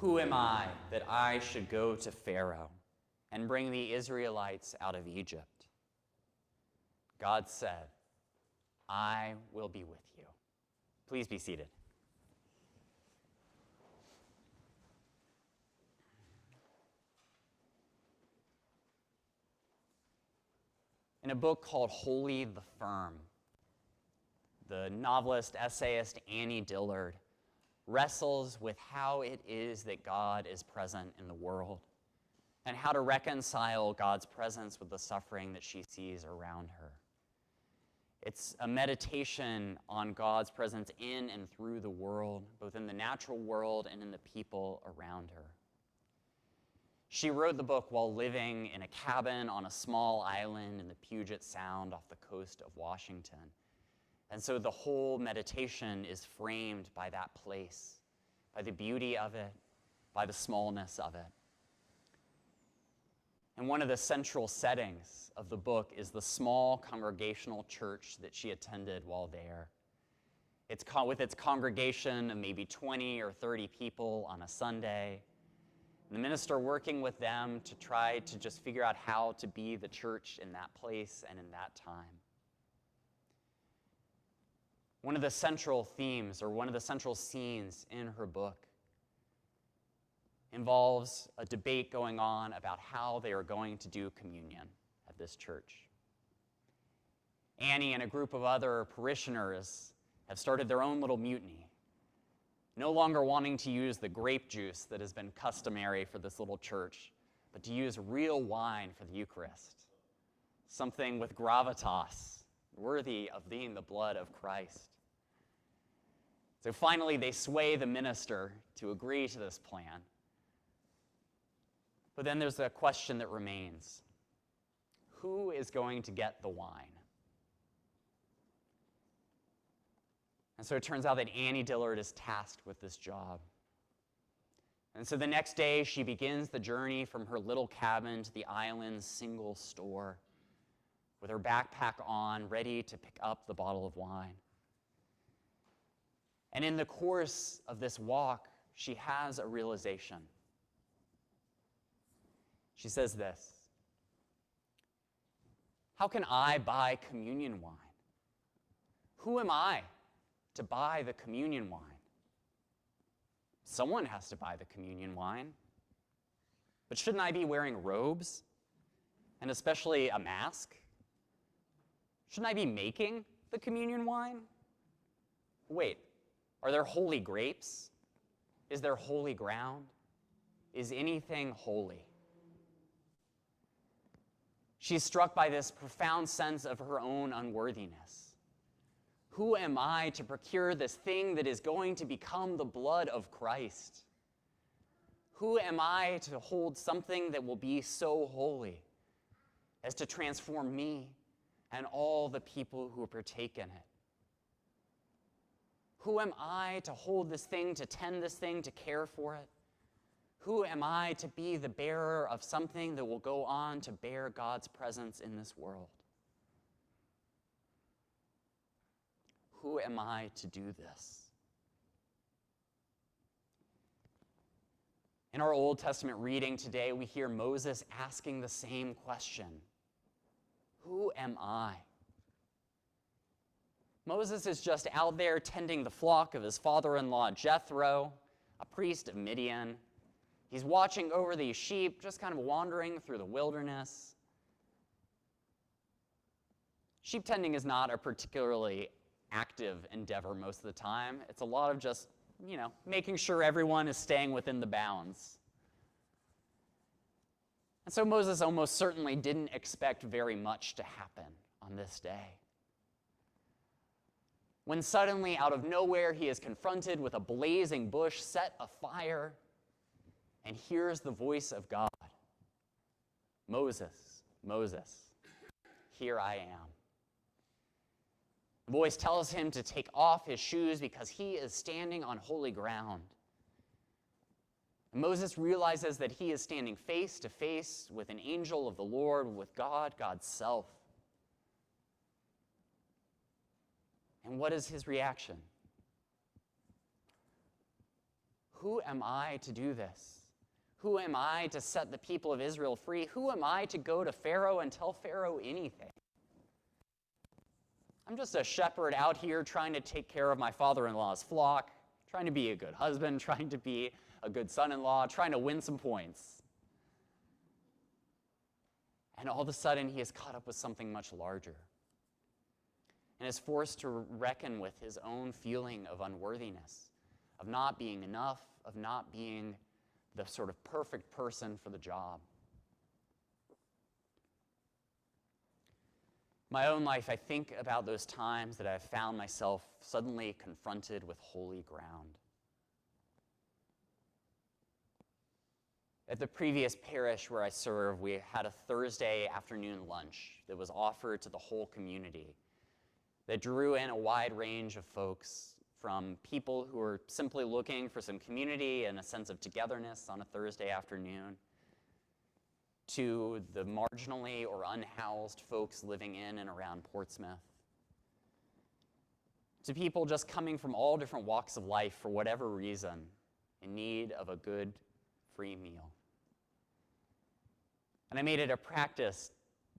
Who am I that I should go to Pharaoh and bring the Israelites out of Egypt? God said, I will be with you. Please be seated. In a book called Wholly the Firm, the novelist, essayist Annie Dillard wrestles with how it is that God is present in the world and how to reconcile God's presence with the suffering that she sees around her. It's a meditation on God's presence in and through the world, both in the natural world and in the people around her. She wrote the book while living in a cabin on a small island in the Puget Sound off the coast of Washington. And so the whole meditation is framed by that place, by the beauty of it, by the smallness of it. And one of the central settings of the book is the small congregational church that she attended while there. With its congregation of maybe 20 or 30 people on a Sunday, the minister working with them to try to just figure out how to be the church in that place and in that time. One of the central themes, or one of the central scenes in her book, involves a debate going on about how they are going to do communion at this church. Annie and a group of other parishioners have started their own little mutiny, no longer wanting to use the grape juice that has been customary for this little church, but to use real wine for the Eucharist, something with gravitas, worthy of being the blood of Christ. So finally, they sway the minister to agree to this plan. But then there's a question that remains. Who is going to get the wine? And so it turns out that Annie Dillard is tasked with this job. And so the next day, she begins the journey from her little cabin to the island's single store, with her backpack on, ready to pick up the bottle of wine. And in the course of this walk, she has a realization. She says this: how can I buy communion wine? Who am I to buy the communion wine? Someone has to buy the communion wine. But shouldn't I be wearing robes? And especially a mask? Shouldn't I be making the communion wine? Wait, are there holy grapes? Is there holy ground? Is anything holy? She's struck by this profound sense of her own unworthiness. Who am I to procure this thing that is going to become the blood of Christ? Who am I to hold something that will be so holy as to transform me and all the people who partake in it? Who am I to hold this thing, to tend this thing, to care for it? Who am I to be the bearer of something that will go on to bear God's presence in this world? Who am I to do this? In our Old Testament reading today, we hear Moses asking the same question. Who am I? Moses is just out there tending the flock of his father-in-law Jethro, a priest of Midian. He's watching over these sheep, just kind of wandering through the wilderness. Sheep tending is not a particularly active endeavor most of the time. It's a lot of just, making sure everyone is staying within the bounds. And so Moses almost certainly didn't expect very much to happen on this day, when suddenly, out of nowhere, he is confronted with a blazing bush set afire and hears the voice of God. Moses, Moses, here I am. The voice tells him to take off his shoes because he is standing on holy ground. And Moses realizes that he is standing face to face with an angel of the Lord, with God, God's self. And what is his reaction? who am I to do this? Who am I to set the people of Israel free? Who am I to go to Pharaoh and tell Pharaoh anything? I'm just a shepherd out here trying to take care of my father-in-law's flock, trying to be a good husband, trying to be a good son-in-law, trying to win some points. And all of a sudden, he is caught up with something much larger and is forced to reckon with his own feeling of unworthiness, of not being enough, of not being the sort of perfect person for the job. My own life, I think about those times that I've found myself suddenly confronted with holy ground. At the previous parish where I serve, we had a Thursday afternoon lunch that was offered to the whole community that drew in a wide range of folks, from people who were simply looking for some community and a sense of togetherness on a Thursday afternoon, to the marginally or unhoused folks living in and around Portsmouth, to people just coming from all different walks of life for whatever reason, in need of a good, free meal. And I made it a practice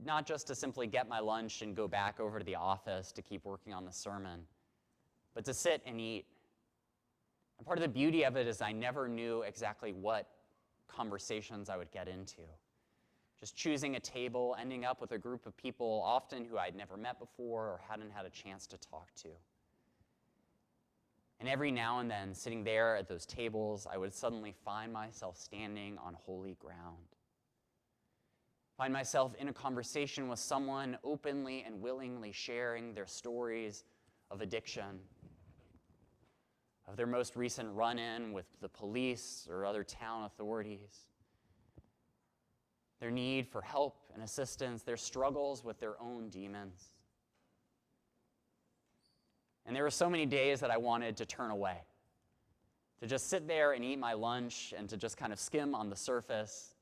not just to simply get my lunch and go back over to the office to keep working on the sermon, but to sit and eat. And part of the beauty of it is I never knew exactly what conversations I would get into. Just choosing a table, ending up with a group of people, often who I'd never met before or hadn't had a chance to talk to. And every now and then, sitting there at those tables, I would suddenly find myself standing on holy ground. Find myself in a conversation with someone openly and willingly sharing their stories of addiction, of their most recent run-in with the police or other town authorities, their need for help and assistance, their struggles with their own demons. And there were so many days that I wanted to turn away, to just sit there and eat my lunch and to just kind of skim on the surface,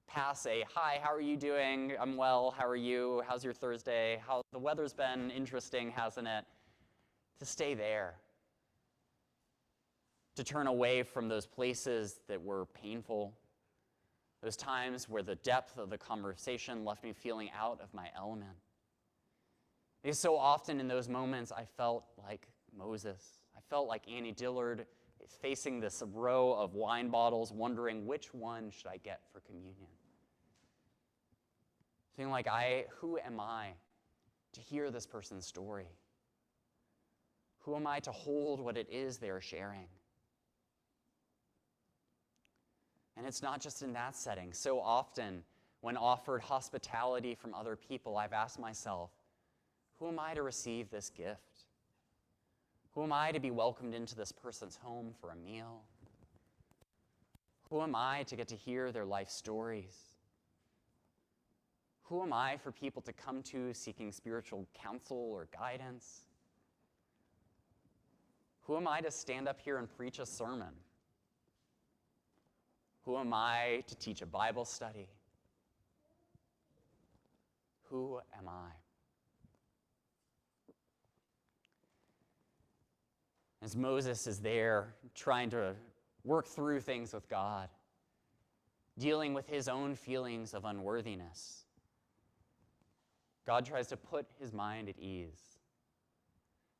pass a, hi, how are you doing? I'm well, how are you? How's your Thursday? The weather's been interesting, hasn't it? To stay there, to turn away from those places that were painful, those times where the depth of the conversation left me feeling out of my element. Because so often in those moments, I felt like Moses. I felt like Annie Dillard facing this row of wine bottles, wondering which one should I get for communion. Feeling like, who am I to hear this person's story? Who am I to hold what it is they are sharing? And it's not just in that setting. So often, when offered hospitality from other people, I've asked myself, who am I to receive this gift? Who am I to be welcomed into this person's home for a meal? Who am I to get to hear their life stories? Who am I for people to come to seeking spiritual counsel or guidance? Who am I to stand up here and preach a sermon? Who am I to teach a Bible study? Who am I? As Moses is there trying to work through things with God, dealing with his own feelings of unworthiness, God tries to put his mind at ease.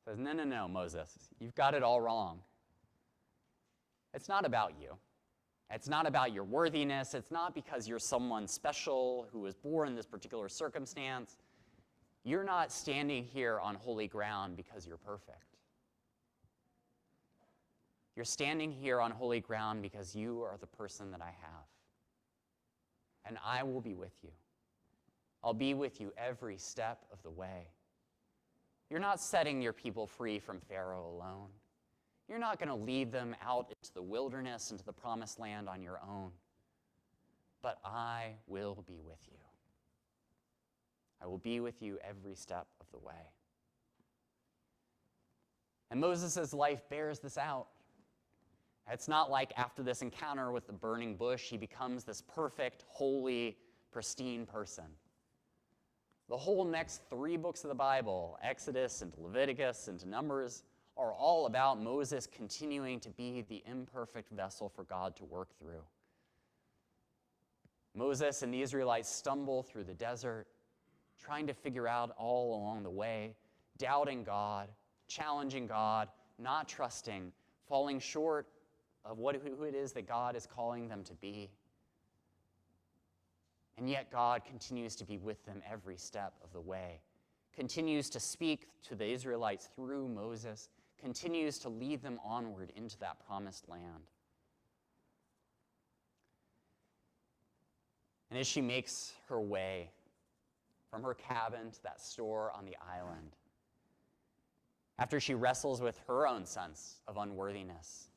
Says, no, Moses, you've got it all wrong. It's not about you. It's not about your worthiness. It's not because you're someone special who was born in this particular circumstance. You're not standing here on holy ground because you're perfect. You're standing here on holy ground because you are the person that I have. And I will be with you. I'll be with you every step of the way. You're not setting your people free from Pharaoh alone. You're not going to lead them out into the wilderness, into the promised land on your own. But I will be with you. I will be with you every step of the way. And Moses' life bears this out. It's not like after this encounter with the burning bush, he becomes this perfect, holy, pristine person. The whole next 3 books of the Bible, Exodus and Leviticus and Numbers, are all about Moses continuing to be the imperfect vessel for God to work through. Moses and the Israelites stumble through the desert, trying to figure out all along the way, doubting God, challenging God, not trusting, falling short of who it is that God is calling them to be. And yet God continues to be with them every step of the way, continues to speak to the Israelites through Moses, continues to lead them onward into that promised land. And as she makes her way from her cabin to that store on the island, after she wrestles with her own sense of unworthiness,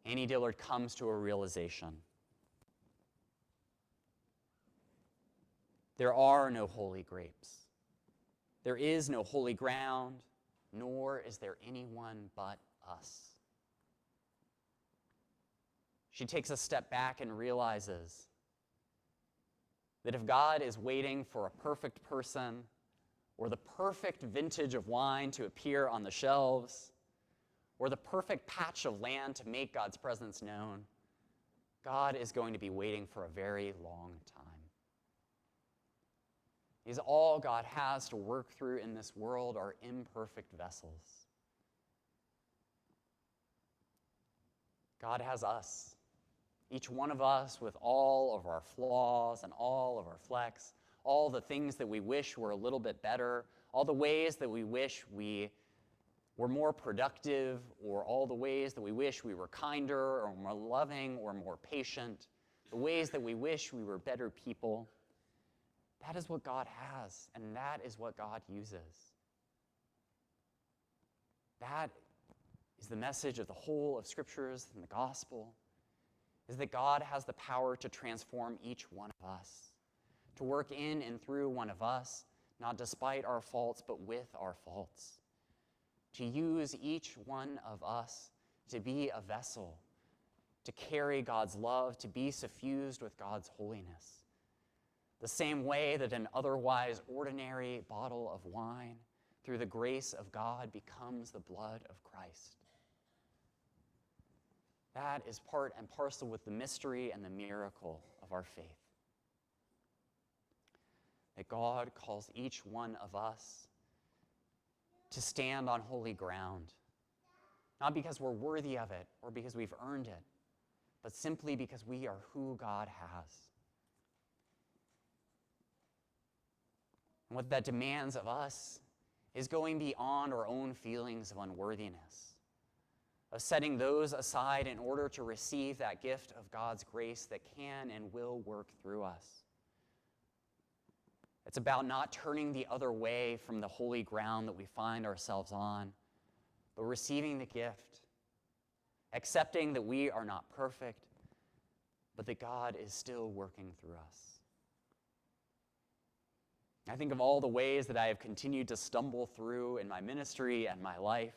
Annie Dillard comes to a realization. There are no holy grapes. There is no holy ground, nor is there anyone but us. She takes a step back and realizes that if God is waiting for a perfect person or the perfect vintage of wine to appear on the shelves or the perfect patch of land to make God's presence known, God is going to be waiting for a very long time. Because all God has to work through in this world are imperfect vessels. God has us, each one of us with all of our flaws and all of our flecks, all the things that we wish were a little bit better, all the ways that we wish we were more productive, or all the ways that we wish we were kinder or more loving or more patient, the ways that we wish we were better people. That is what God has, and that is what God uses. That is the message of the whole of Scriptures and the gospel, is that God has the power to transform each one of us, to work in and through one of us, not despite our faults, but with our faults, to use each one of us to be a vessel, to carry God's love, to be suffused with God's holiness. The same way that an otherwise ordinary bottle of wine, through the grace of God, becomes the blood of Christ. That is part and parcel with the mystery and the miracle of our faith. That God calls each one of us to stand on holy ground, not because we're worthy of it or because we've earned it, but simply because we are who God has. And what that demands of us is going beyond our own feelings of unworthiness, of setting those aside in order to receive that gift of God's grace that can and will work through us. It's about not turning the other way from the holy ground that we find ourselves on, but receiving the gift, accepting that we are not perfect, but that God is still working through us. I think of all the ways that I have continued to stumble through in my ministry and my life,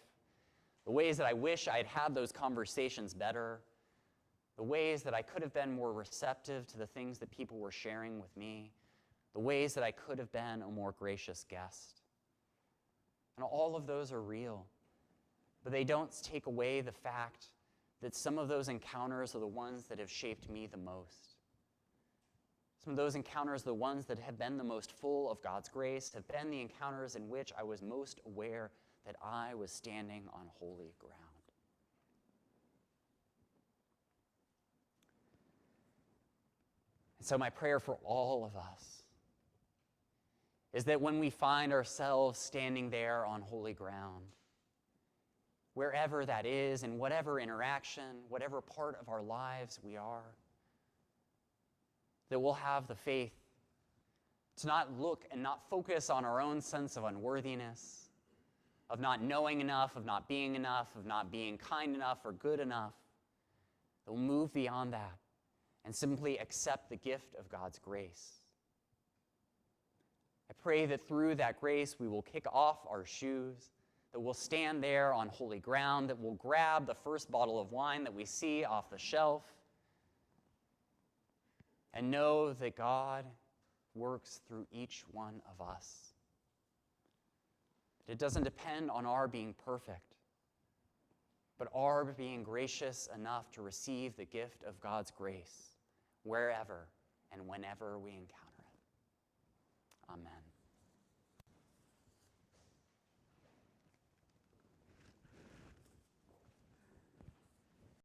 the ways that I wish I had had those conversations better, the ways that I could have been more receptive to the things that people were sharing with me, the ways that I could have been a more gracious guest. And all of those are real, but they don't take away the fact that some of those encounters are the ones that have shaped me the most. Some of those encounters, the ones that have been the most full of God's grace, have been the encounters in which I was most aware that I was standing on holy ground. And so my prayer for all of us is that when we find ourselves standing there on holy ground, wherever that is, in whatever interaction, whatever part of our lives we are, that we'll have the faith to not look and not focus on our own sense of unworthiness, of not knowing enough, of not being enough, of not being kind enough or good enough. That we'll move beyond that and simply accept the gift of God's grace. I pray that through that grace we will kick off our shoes, that we'll stand there on holy ground, that we'll grab the first bottle of wine that we see off the shelf, and know that God works through each one of us It doesn't depend on our being perfect, but our being gracious enough to receive the gift of God's grace wherever and whenever we encounter